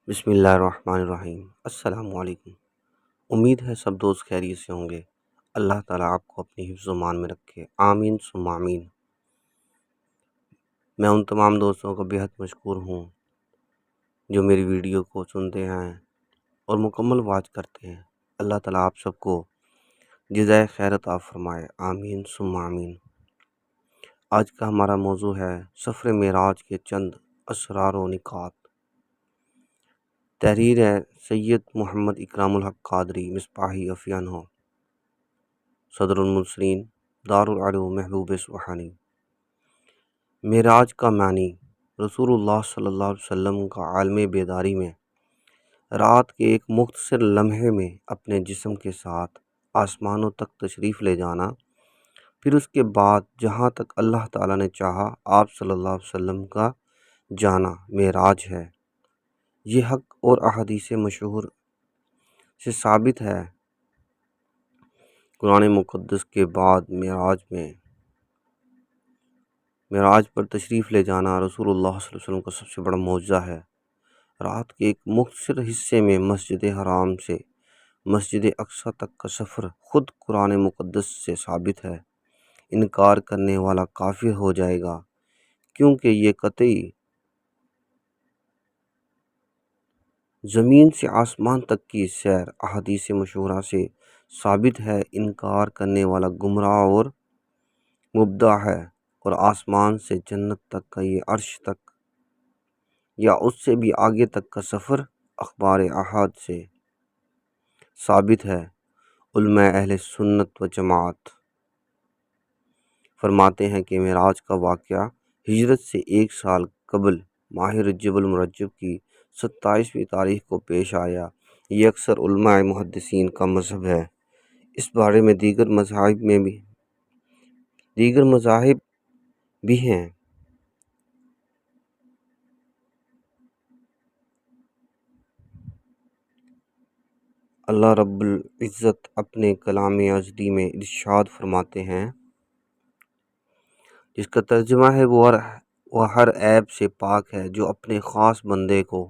بسم اللہ الرحمن الرحیم۔ السلام علیکم۔ امید ہے سب دوست خیریت سے ہوں گے۔ اللہ تعالیٰ آپ کو اپنی حفظ و امان میں رکھے، آمین ثم آمین۔ میں ان تمام دوستوں کا بےحد مشکور ہوں جو میری ویڈیو کو سنتے ہیں اور مکمل واچ کرتے ہیں۔ اللہ تعالیٰ آپ سب کو جزائے خیر عطا فرمائے، آمین ثم آمین۔ آج کا ہمارا موضوع ہے سفر معراج کے چند اسرار و نکات۔ تحریر ہے سید محمد اکرام الحق قادری مصباحی افیانہ، صدر المرسلین، دارالعلوم محبوب سبحانی۔ معراج کا معنی رسول اللہ صلی اللہ علیہ وسلم کا عالم بیداری میں رات کے ایک مختصر لمحے میں اپنے جسم کے ساتھ آسمانوں تک تشریف لے جانا، پھر اس کے بعد جہاں تک اللہ تعالیٰ نے چاہا آپ صلی اللہ علیہ وسلم کا جانا معراج ہے۔ یہ حق اور احادیث مشہور سے ثابت ہے۔ قرآن مقدس کے بعد معراج پر تشریف لے جانا رسول اللہ صلی اللہ علیہ وسلم کا سب سے بڑا معجزہ ہے۔ رات کے ایک مختصر حصے میں مسجد حرام سے مسجد اقصی تک کا سفر خود قرآن مقدس سے ثابت ہے۔ انکار کرنے والا کافر ہو جائے گا، کیونکہ یہ قطعی زمین سے آسمان تک کی سیر احادیث مشہورہ سے ثابت ہے۔ انکار کرنے والا گمراہ اور مبتدع ہے، اور آسمان سے جنت تک کا یہ عرش تک یا اس سے بھی آگے تک کا سفر اخبار احاد سے ثابت ہے۔ علماء اہل سنت و جماعت فرماتے ہیں کہ معراج کا واقعہ ہجرت سے 1 سال قبل ماہ رجب المرجب کی 27ویں تاریخ کو پیش آیا۔ یہ اکثر علماء محدثین کا مذہب ہے۔ اس بارے میں دیگر مذاہب بھی ہیں۔ اللہ رب العزت اپنے کلام ازلی میں ارشاد فرماتے ہیں، جس کا ترجمہ ہے وہ ہر عیب سے پاک ہے، جو اپنے خاص بندے کو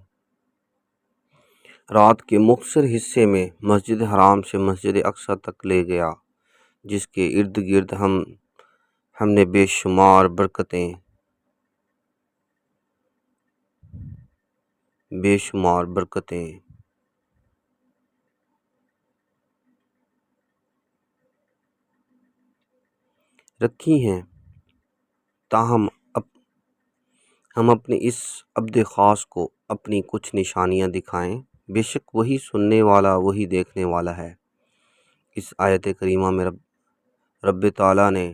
رات کے مختصر حصے میں مسجد حرام سے مسجد اقصی تک لے گیا، جس کے ارد گرد ہم نے بے شمار برکتیں رکھی ہیں، تاہم ہم اپنے اس عبد خاص کو اپنی کچھ نشانیاں دکھائیں۔ بے شک وہی سننے والا وہی دیکھنے والا ہے۔ اس آیت کریمہ میں رب تعالیٰ نے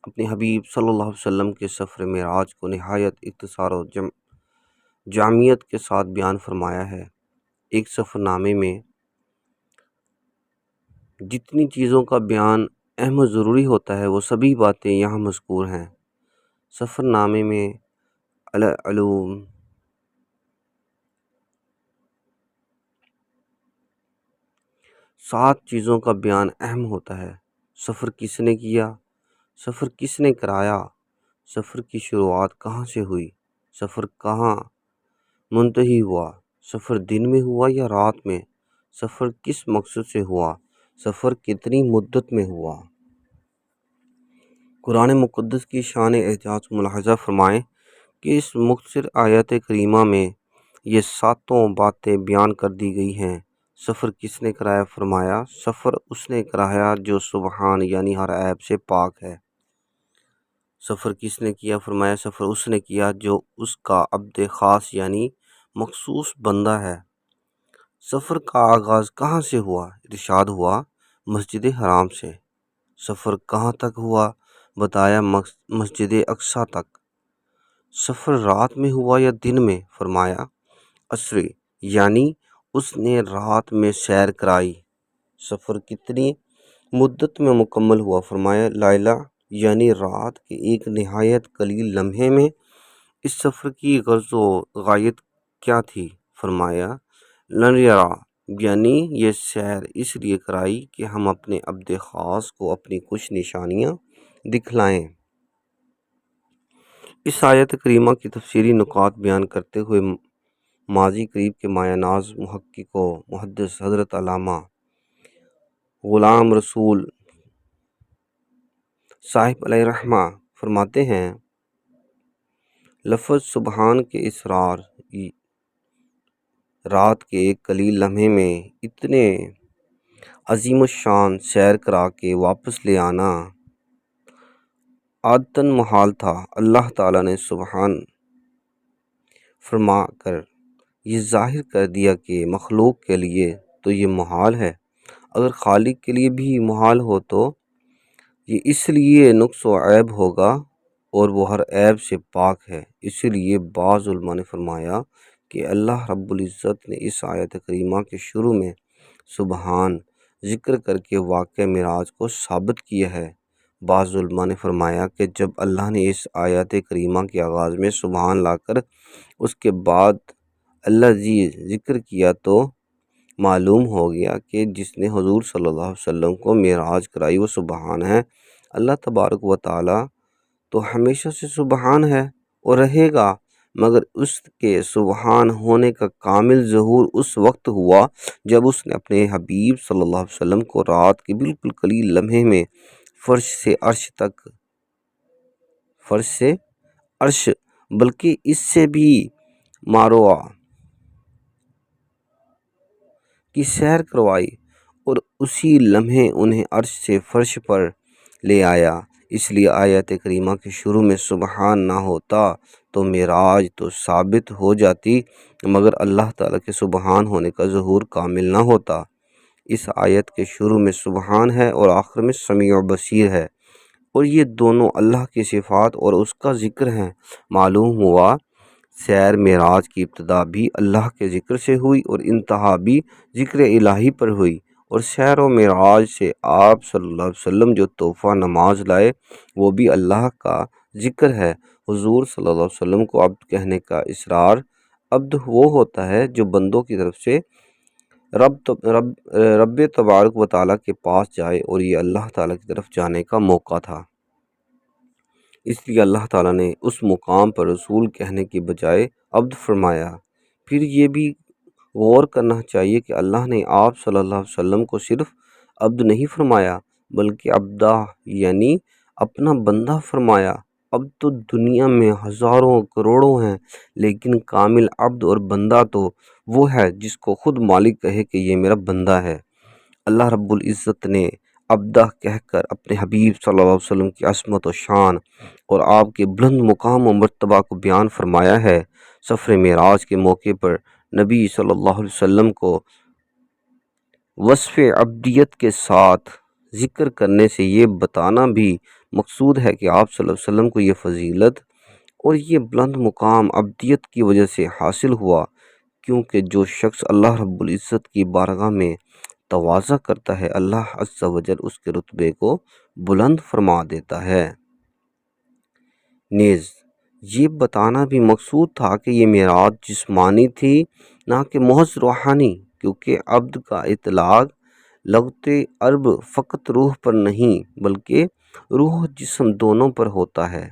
اپنے حبیب صلی اللہ علیہ وسلم کے سفر معراج کو نہایت اختصار و جامعیت کے ساتھ بیان فرمایا ہے۔ ایک سفر نامے میں جتنی چیزوں کا بیان اہم و ضروری ہوتا ہے، وہ سبھی باتیں یہاں مذکور ہیں۔ سفر نامے میں العلوم 7 چیزوں کا بیان اہم ہوتا ہے۔ سفر کس نے کیا، سفر کس نے کرایا، سفر کی شروعات کہاں سے ہوئی، سفر کہاں منتہی ہوا، سفر دن میں ہوا یا رات میں، سفر کس مقصد سے ہوا، سفر کتنی مدت میں ہوا۔ قرآن مقدس کی شان اعجاز ملاحظہ فرمائیں کہ اس مختصر آیت کریمہ میں یہ 7 باتیں بیان کر دی گئی ہیں۔ سفر کس نے کرایا؟ فرمایا سفر اس نے کرایا جو سبحان یعنی ہر عیب سے پاک ہے۔ سفر کس نے کیا؟ فرمایا سفر اس نے کیا جو اس کا عبد خاص یعنی مخصوص بندہ ہے۔ سفر کا آغاز کہاں سے ہوا؟ ارشاد ہوا مسجد حرام سے۔ سفر کہاں تک ہوا؟ بتایا مسجد اقصی تک۔ سفر رات میں ہوا یا دن میں؟ فرمایا عصری یعنی اس نے رات میں سیر کرائی۔ سفر کتنی مدت میں مکمل ہوا؟ فرمایا لیلہ یعنی رات کے ایک نہایت قلیل لمحے میں۔ اس سفر کی غرض و غایت کیا تھی؟ فرمایا لنیرا یعنی یہ سیر اس لیے کرائی کہ ہم اپنے عبد خاص کو اپنی کچھ نشانیاں دکھلائیں۔ اس آیت کریمہ کی تفسیری نکات بیان کرتے ہوئے ماضی قریب کے مایہ ناز محقق و محدث حضرت علامہ غلام رسول صاحب علیہ رحمہ فرماتے ہیں، لفظ سبحان کے اسرار رات کے ایک قلیل لمحے میں اتنے عظیم الشان سیر کرا کے واپس لے آنا عادتاً محال تھا۔ اللہ تعالیٰ نے سبحان فرما کر یہ ظاہر کر دیا کہ مخلوق کے لیے تو یہ محال ہے، اگر خالق کے لیے بھی محال ہو تو یہ اس لیے نقص و عیب ہوگا اور وہ ہر عیب سے پاک ہے۔ اسی لیے بعض علماء نے فرمایا کہ اللہ رب العزت نے اس آیت کریمہ کے شروع میں سبحان ذکر کر کے واقعہ معراج کو ثابت کیا ہے۔ بعض علماء نے فرمایا کہ جب اللہ نے اس آیت کریمہ کے آغاز میں سبحان لا کر اس کے بعد اللہ جی ذکر کیا تو معلوم ہو گیا کہ جس نے حضور صلی اللہ علیہ وسلم کو معراج کرائی وہ سبحان ہے۔ اللہ تبارک و تعالی تو ہمیشہ سے سبحان ہے اور رہے گا، مگر اس کے سبحان ہونے کا کامل ظہور اس وقت ہوا جب اس نے اپنے حبیب صلی اللہ علیہ وسلم کو رات کے بالکل قلیل لمحے میں فرش سے عرش بلکہ اس سے بھی ماروہ کی سیر کروائی اور اسی لمحے انہیں عرش سے فرش پر لے آیا۔ اس لیے آیت کریمہ کے شروع میں سبحان نہ ہوتا تو معراج تو ثابت ہو جاتی، مگر اللہ تعالیٰ کے سبحان ہونے کا ظہور کامل نہ ہوتا۔ اس آیت کے شروع میں سبحان ہے اور آخر میں سمیع و بصیر ہے، اور یہ دونوں اللہ کی صفات اور اس کا ذکر ہیں۔ معلوم ہوا سیر معراج کی ابتدا بھی اللہ کے ذکر سے ہوئی اور انتہا بھی ذکر الہی پر ہوئی، اور سیر و معراج سے آپ صلی اللہ علیہ وسلم جو تحفہ نماز لائے وہ بھی اللہ کا ذکر ہے۔ حضور صلی اللہ علیہ وسلم کو عبد کہنے کا اصرار، عبد وہ ہوتا ہے جو بندوں کی طرف سے رب تبارک و تعالیٰ کے پاس جائے، اور یہ اللہ تعالیٰ کی طرف جانے کا موقع تھا، اس لیے اللہ تعالیٰ نے اس مقام پر رسول کہنے کی بجائے عبد فرمایا۔ پھر یہ بھی غور کرنا چاہیے کہ اللہ نے آپ صلی اللہ علیہ وسلم کو صرف عبد نہیں فرمایا بلکہ عبدہ یعنی اپنا بندہ فرمایا۔ اب تو دنیا میں ہزاروں کروڑوں ہیں، لیکن کامل عبد اور بندہ تو وہ ہے جس کو خود مالک کہے کہ یہ میرا بندہ ہے۔ اللہ رب العزت نے عبدہ کہہ کر اپنے حبیب صلی اللہ علیہ وسلم کی عظمت و شان اور آپ کے بلند مقام و مرتبہ کو بیان فرمایا ہے۔ سفر معراج کے موقع پر نبی صلی اللہ علیہ وسلم کو وصف عبدیت کے ساتھ ذکر کرنے سے یہ بتانا بھی مقصود ہے کہ آپ صلی اللہ علیہ وسلم کو یہ فضیلت اور یہ بلند مقام عبدیت کی وجہ سے حاصل ہوا، کیونکہ جو شخص اللہ رب العزت کی بارگاہ میں تواضع کرتا ہے، اللہ عز و جل اس کے رتبے کو بلند فرما دیتا ہے۔ نیز یہ بتانا بھی مقصود تھا کہ یہ معراج جسمانی تھی نہ کہ محض روحانی، کیونکہ عبد کا اطلاق لغت عرب فقط روح پر نہیں بلکہ روح و جسم دونوں پر ہوتا ہے۔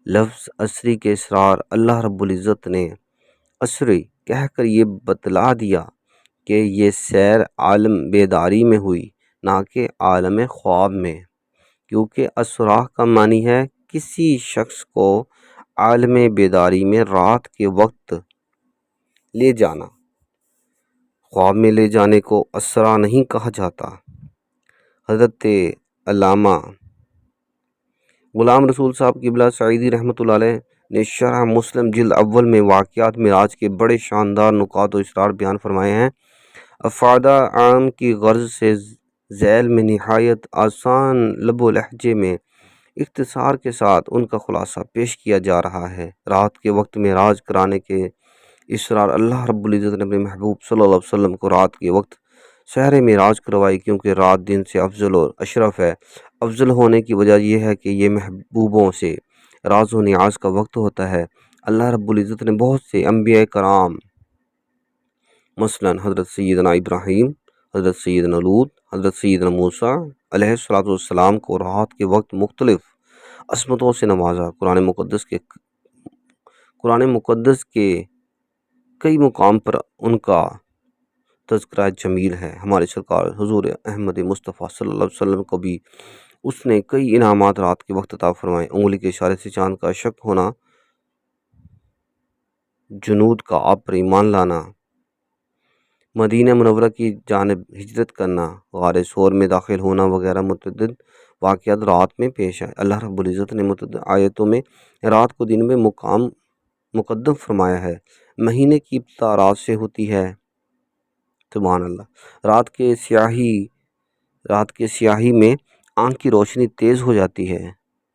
لفظ عصری کے اسرار اللہ رب العزت نے عصری کہہ کر یہ بتلا دیا کہ یہ سیر عالم بیداری میں ہوئی نہ کہ عالم خواب میں، کیونکہ اسرا کا معنی ہے کسی شخص کو عالم بیداری میں رات کے وقت لے جانا، خواب میں لے جانے کو اسرا نہیں کہا جاتا۔ حضرت علامہ غلام رسول صاحب قبلہ سعیدی رحمۃ اللہ علیہ نے شرح مسلم جلد اول میں واقعات معراج کے بڑے شاندار نکات و اسرار بیان فرمائے ہیں۔ افادہ عام کی غرض سے ذیل میں نہایت آسان لب و لہجے میں اختصار کے ساتھ ان کا خلاصہ پیش کیا جا رہا ہے۔ رات کے وقت معراج کرانے کے اسرار اللہ رب العزت نے اپنے محبوب صلی اللہ علیہ وسلم کو رات کے وقت سحر معراج کروائی، کیونکہ رات دن سے افضل اور اشرف ہے۔ افضل ہونے کی وجہ یہ ہے کہ یہ محبوبوں سے راز و نیاز کا وقت ہوتا ہے۔ اللہ رب العزت نے بہت سے انبیاء کرام مثلاً حضرت سیدنا ابراہیم، حضرت سیدنا لوط، حضرت سیدنا موسیٰ علیہ السلام کو رات کے وقت مختلف عظمتوں سے نوازا۔ قرآن مقدس کے کئی مقام پر ان کا تذکرہ جمیل ہے۔ ہمارے سرکار حضور احمد مصطفیٰ صلی اللہ علیہ وسلم کو بھی اس نے کئی انعامات رات کے وقت عطا فرمائے۔ انگلی کے اشارے سے چاند کا شق ہونا، جنود کا آپ پر ایمان لانا، مدینہ منورہ کی جانب ہجرت کرنا، غار ثور میں داخل ہونا وغیرہ متعدد واقعات رات میں پیش آئے۔ اللہ رب العزت نے متعدد آیتوں میں رات کو دن میں مقدم فرمایا ہے۔ مہینے کی ابتدا رات سے ہوتی ہے، سبحان اللہ۔ رات کے سیاہی میں آنکھ کی روشنی تیز ہو جاتی ہے۔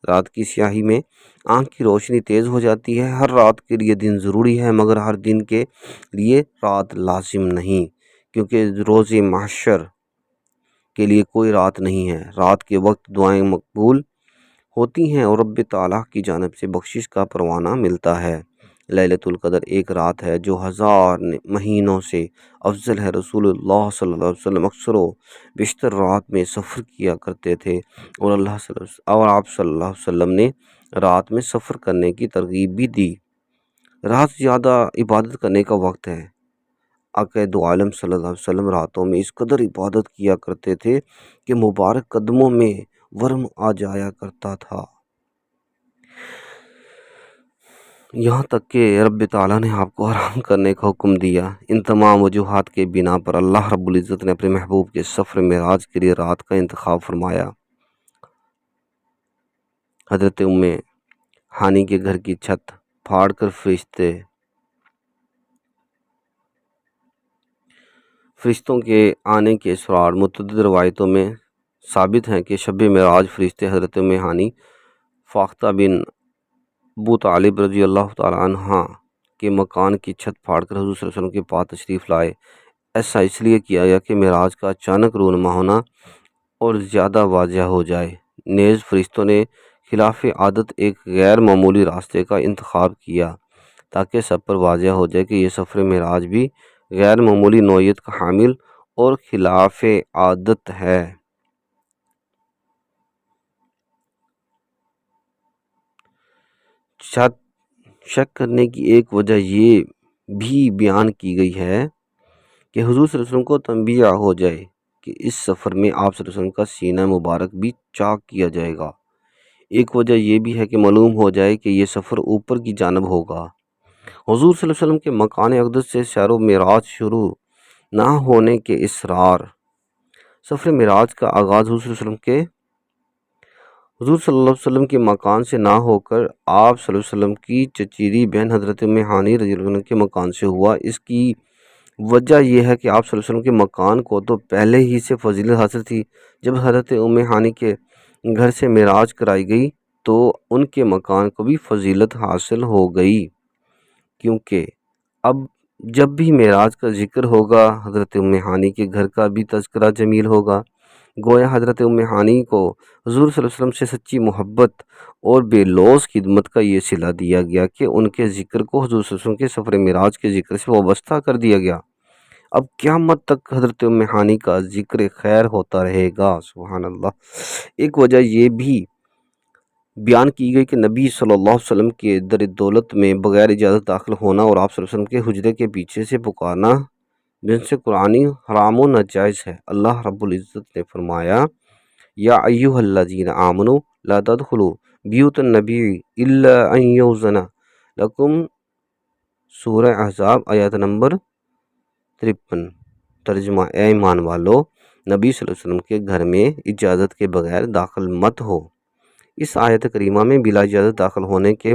رات کی سیاہی میں آنکھ کی روشنی تیز ہو جاتی ہے۔ ہر رات کے لیے دن ضروری ہے، مگر ہر دن کے لیے رات لازم نہیں، کیونکہ روز محشر کے لیے کوئی رات نہیں ہے۔ رات کے وقت دعائیں مقبول ہوتی ہیں اور رب تعالیٰ کی جانب سے بخشش کا پروانہ ملتا ہے۔ لیلۃ القدر ایک رات ہے جو 1000 مہینوں سے افضل ہے۔ رسول اللہ صلی اللہ علیہ وسلم اکثر و بیشتر رات میں سفر کیا کرتے تھے، اور آپ صلی اللہ علیہ وسلم نے رات میں سفر کرنے کی ترغیب بھی دی۔ رات زیادہ عبادت کرنے کا وقت ہے۔ آقا دو عالم صلی اللہ علیہ وسلم راتوں میں اس قدر عبادت کیا کرتے تھے کہ مبارک قدموں میں ورم آ جایا کرتا تھا، یہاں تک کہ رب تعالیٰ نے آپ کو آرام کرنے کا حکم دیا۔ ان تمام وجوہات کے بنا پر اللہ رب العزت نے اپنے محبوب کے سفر معراج کے لیے رات کا انتخاب فرمایا۔ حضرت ام ہانی کے گھر کی چھت پھاڑ کر فرشتوں کے آنے کے اسرار متعدد روایتوں میں ثابت ہیں کہ شب معراج فرشتے حضرت ام ہانی فاختہ بن ابو طالب رضی اللہ تعالیٰ عنہ کے مکان کی چھت پھاڑ کر حضور صلی اللہ علیہ وسلم کے پاس تشریف لائے۔ ایسا اس لیے کیا گیا کہ معراج کا اچانک رونما ہونا اور زیادہ واضح ہو جائے۔ نیز فرشتوں نے خلاف عادت ایک غیر معمولی راستے کا انتخاب کیا تاکہ سب پر واضح ہو جائے کہ یہ سفر معراج بھی غیر معمولی نوعیت کا حامل اور خلاف عادت ہے۔ شک کرنے کی ایک وجہ یہ بھی بیان کی گئی ہے کہ حضور صلی اللہ علیہ وسلم کو تنبیہ ہو جائے کہ اس سفر میں آپ صلی اللہ علیہ وسلم کا سینہ مبارک بھی چاک کیا جائے گا۔ ایک وجہ یہ بھی ہے کہ معلوم ہو جائے کہ یہ سفر اوپر کی جانب ہوگا۔ حضور صلی اللہ علیہ وسلم کے مکان اقدس سے سیر و معراج شروع نہ ہونے کے اصرار۔ سفر معراج کا آغاز حضور صلی اللہ علیہ وسلم کے مکان سے نہ ہو کر آپ صلی اللہ علیہ وسلم کی چچیری بہن حضرت ام ہانی رضی اللہ عنہ کے مکان سے ہوا۔ اس کی وجہ یہ ہے کہ آپ صلی اللہ علیہ وسلم کے مکان کو تو پہلے ہی سے فضیلت حاصل تھی۔ جب حضرت ام ہانی کے گھر سے معراج کرائی گئی تو ان کے مکان کو بھی فضیلت حاصل ہو گئی، کیونکہ اب جب بھی معراج کا ذکر ہوگا حضرت ام ہانی کے گھر کا بھی تذکرہ جمیل ہوگا۔ گویا حضرت ام ہانی کو حضور صلی اللہ علیہ وسلم سے سچی محبت اور بے لوث خدمت کا یہ صلہ دیا گیا کہ ان کے ذکر کو حضور صلی اللہ علیہ وسلم کے سفر معراج کے ذکر سے وابستہ کر دیا گیا۔ اب قیامت تک حضرت ام ہانی کا ذکر خیر ہوتا رہے گا، سبحان اللہ۔ ایک وجہ یہ بھی بیان کی گئی کہ نبی صلی اللہ علیہ وسلم کے در دولت میں بغیر اجازت داخل ہونا اور آپ صلی اللہ علیہ وسلم کے حجرے کے پیچھے سے پکارنا جنس قرآنی حرام و ناجائز ہے۔ اللہ رب العزت نے فرمایا یا ایھا الذین آمنوا لا تدخلوا بیوت النبی الا ان یؤذن لکم، سورہ احزاب آیت نمبر 53۔ ترجمہ: اے ایمان والو، نبی صلی اللہ علیہ وسلم کے گھر میں اجازت کے بغیر داخل مت ہو۔ اس آیت کریمہ میں بلا اجازت داخل ہونے کی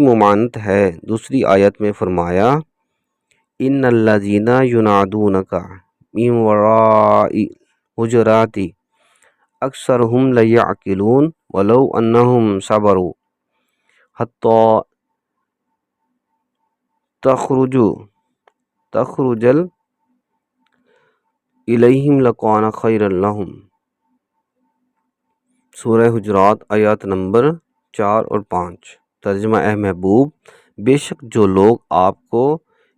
ممانعت ہے۔ دوسری آیت میں فرمایا ان الذین ینادونک من وراء الحجرات اکثرهم لا یعقلون ولو انہم صبروا حتی تخرج الیہم لکان خیرا لہم، سورہ حجرات آیات نمبر 4 اور 5۔ ترجمہ: اے محبوب، بے شک جو لوگ آپ کو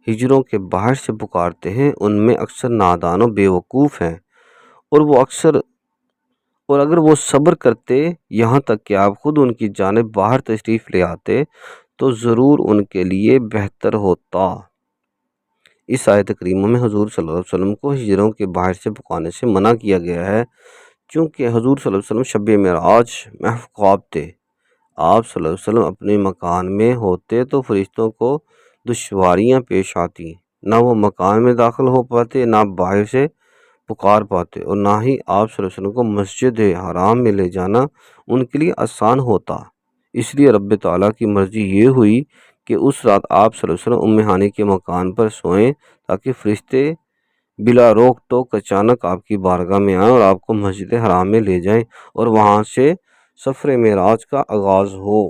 ہجروں کے باہر سے پکارتے ہیں ان میں اکثر نادان و بے وقوف ہیں، اور اگر وہ صبر کرتے یہاں تک کہ آپ خود ان کی جانب باہر تشریف لے آتے تو ضرور ان کے لیے بہتر ہوتا۔ اس آیت کریمہ میں حضور صلی اللہ علیہ وسلم کو ہجروں کے باہر سے پکانے سے منع کیا گیا ہے، چونکہ حضور صلی اللہ علیہ وسلم شب معراج محض خواب تھے۔ آپ صلی اللہ علیہ وسلم اپنے مکان میں ہوتے تو فرشتوں کو دشواریاں پیش آتی، نہ وہ مکان میں داخل ہو پاتے، نہ باہر سے پکار پاتے، اور نہ ہی آپ صلی اللہ علیہ وسلم کو مسجد حرام میں لے جانا ان کے لیے آسان ہوتا۔ اس لیے رب تعالیٰ کی مرضی یہ ہوئی کہ اس رات آپ صلی اللہ علیہ وسلم ام ہانی کے مکان پر سوئیں، تاکہ فرشتے بلا روک ٹوک اچانک آپ کی بارگاہ میں آئیں اور آپ کو مسجد حرام میں لے جائیں اور وہاں سے سفر معراج کا آغاز ہو۔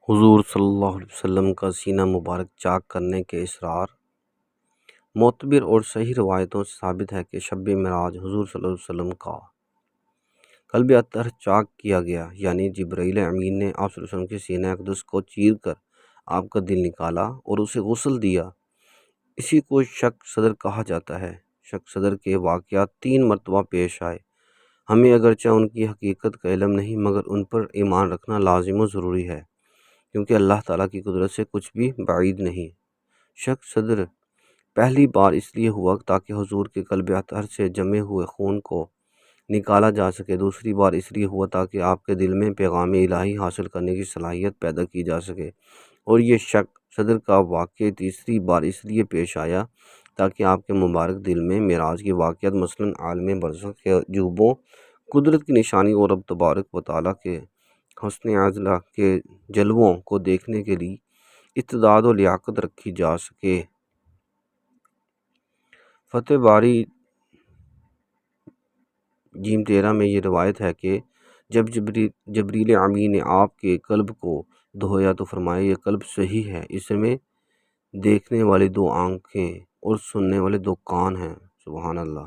حضور صلی اللہ علیہ وسلم کا سینہ مبارک چاک کرنے کے اسرار۔ معتبر اور صحیح روایتوں سے ثابت ہے کہ شب معراج حضور صلی اللہ علیہ وسلم کا قلب اطہر چاک کیا گیا، یعنی جبرائیل امین نے آپ صلی اللہ علیہ وسلم کے سینہ اقدس کو چیر کر آپ کا دل نکالا اور اسے غسل دیا۔ اسی کو شق صدر کہا جاتا ہے۔ شق صدر کے واقعات 3 مرتبہ پیش آئے۔ ہمیں اگرچہ ان کی حقیقت کا علم نہیں، مگر ان پر ایمان رکھنا لازم و ضروری ہے، کیونکہ اللہ تعالیٰ کی قدرت سے کچھ بھی بعید نہیں۔ شق صدر پہلی بار اس لیے ہوا تاکہ حضور کے قلب اطہر سے جمے ہوئے خون کو نکالا جا سکے۔ دوسری بار اس لیے ہوا تاکہ آپ کے دل میں پیغام الہی حاصل کرنے کی صلاحیت پیدا کی جا سکے، اور یہ شق صدر کا واقعہ تیسری بار اس لیے پیش آیا تاکہ آپ کے مبارک دل میں معراج کے واقعات، مثلاً عالم برزخ کے عجوبوں، قدرت کی نشانی اور رب تبارک و تعالیٰ کے حسن عاجلہ کے جلووں کو دیکھنے کے لیے استعداد و لیاقت رکھی جا سکے۔ فتح باری جیم 13 میں یہ روایت ہے کہ جب جبریل امین نے آپ کے قلب کو دھویا تو فرمایا، یہ قلب صحیح ہے، اس میں دیکھنے والی 2 آنکھیں اور سننے والے 2 کان ہیں۔ سبحان اللہ۔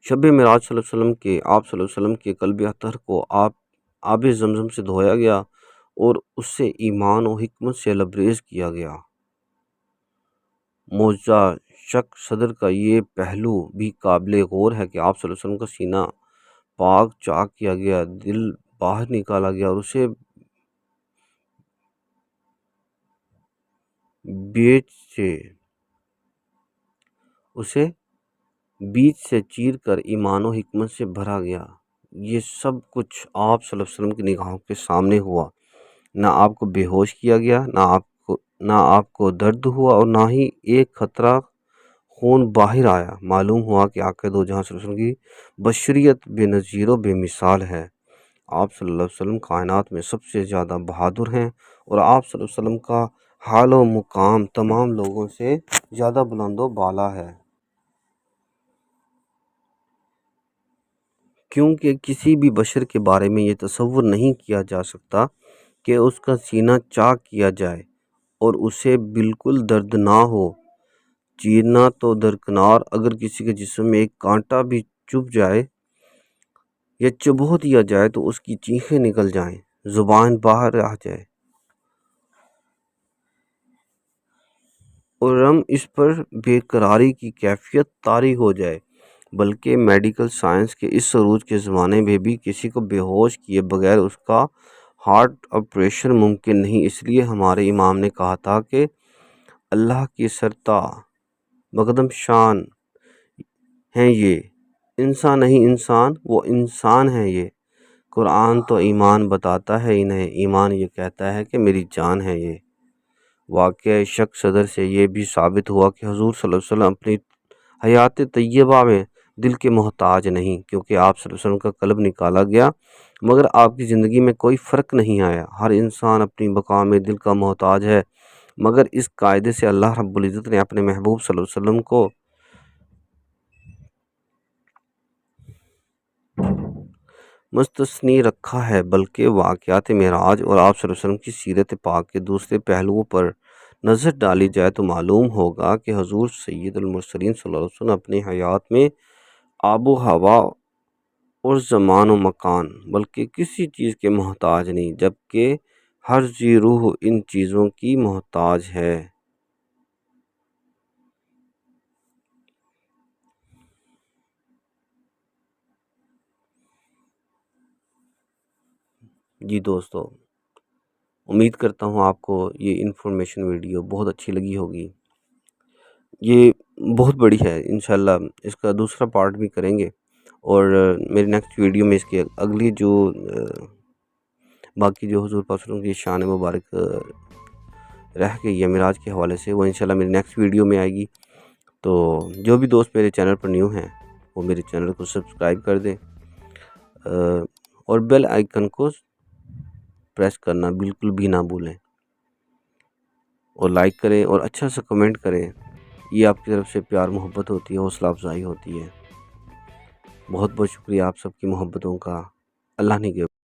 شب معراج صلی اللہ علیہ وسلم کے آپ صلی اللہ علیہ وسلم کے قلب اطہر کو آب زمزم سے دھویا گیا اور اس سے ایمان و حکمت سے لبریز کیا گیا۔ معجزہ شق صدر کا یہ پہلو بھی قابل غور ہے کہ آپ صلی اللہ علیہ وسلم کا سینہ پاک چاک کیا گیا، دل باہر نکالا گیا اور اسے بیچ سے چیر کر ایمان و حکمت سے بھرا گیا۔ یہ سب کچھ آپ صلی اللہ علیہ وسلم کی نگاہوں کے سامنے ہوا۔ نہ آپ کو بے ہوش کیا گیا، نہ آپ کو درد ہوا، اور نہ ہی ایک قطرہ خون باہر آیا۔ معلوم ہوا کہ آقا دو جہاں صلی اللہ علیہ وسلم کی بشریت بے نظیر و بے مثال ہے۔ آپ صلی اللہ علیہ وسلم کائنات میں سب سے زیادہ بہادر ہیں، اور آپ صلی اللہ علیہ وسلم کا حال و مقام تمام لوگوں سے زیادہ بلند و بالا ہے، کیونکہ کسی بھی بشر کے بارے میں یہ تصور نہیں کیا جا سکتا کہ اس کا سینہ چاک کیا جائے اور اسے بالکل درد نہ ہو۔ چیرنا تو درکنار، اگر کسی کے جسم میں ایک کانٹا بھی چبھ جائے یا چبو دیا جائے تو اس کی چیخیں نکل جائیں، زبان باہر آ جائے اور اس پر بے قراری کی کیفیت طاری ہو جائے، بلکہ میڈیکل سائنس کے اس عروج کے زمانے میں بھی کسی کو بے ہوش کیے بغیر اس کا ہارٹ آپریشن ممکن نہیں۔ اس لیے ہمارے امام نے کہا تھا کہ اللہ کی سرتا مقدم شان ہیں یہ، انسان نہیں انسان، وہ انسان ہیں یہ۔ قرآن تو ایمان بتاتا ہے انہیں، ایمان یہ کہتا ہے کہ میری جان ہے یہ۔ واقعہ شق صدر سے یہ بھی ثابت ہوا کہ حضور صلی اللہ علیہ وسلم اپنی حیات طیبہ میں دل کے محتاج نہیں، کیونکہ آپ صلی اللہ علیہ وسلم کا قلب نکالا گیا مگر آپ کی زندگی میں کوئی فرق نہیں آیا۔ ہر انسان اپنی بقا میں دل کا محتاج ہے، مگر اس قاعدے سے اللہ رب العزت نے اپنے محبوب صلی اللہ علیہ وسلم کو مستثنی رکھا ہے، بلکہ واقعات معراج اور آپ صلی اللہ علیہ وسلم کی سیرت پاک کے دوسرے پہلوؤں پر نظر ڈالی جائے تو معلوم ہوگا کہ حضور سید المرسلین صلی اللہ علیہ وسلم اپنی حیات میں آب و ہوا اور زمان و مکان بلکہ کسی چیز کے محتاج نہیں، جبکہ ہر ذی روح ان چیزوں کی محتاج ہے۔ جی دوستو، امید کرتا ہوں آپ کو یہ انفارمیشن ویڈیو بہت اچھی لگی ہوگی۔ یہ بہت بڑی ہے، انشاءاللہ اس کا دوسرا پارٹ بھی کریں گے، اور میری نیکسٹ ویڈیو میں اس کی اگلی جو باقی جو حضور پاک صلی اللہ علیہ وسلم کی شان مبارک رہ گئی ہے معراج کے حوالے سے، وہ انشاءاللہ میری نیکسٹ ویڈیو میں آئے گی۔ تو جو بھی دوست میرے چینل پر نیو ہیں وہ میرے چینل کو سبسکرائب کر دیں، اور بیل آئیکن کو پریس کرنا بالکل بھی نہ بھولیں، اور لائک کریں اور اچھا سا کمنٹ کریں۔ یہ آپ کی طرف سے پیار محبت ہوتی ہے، حوصلہ افزائی ہوتی ہے۔ بہت بہت شکریہ آپ سب کی محبتوں کا۔ اللہ نے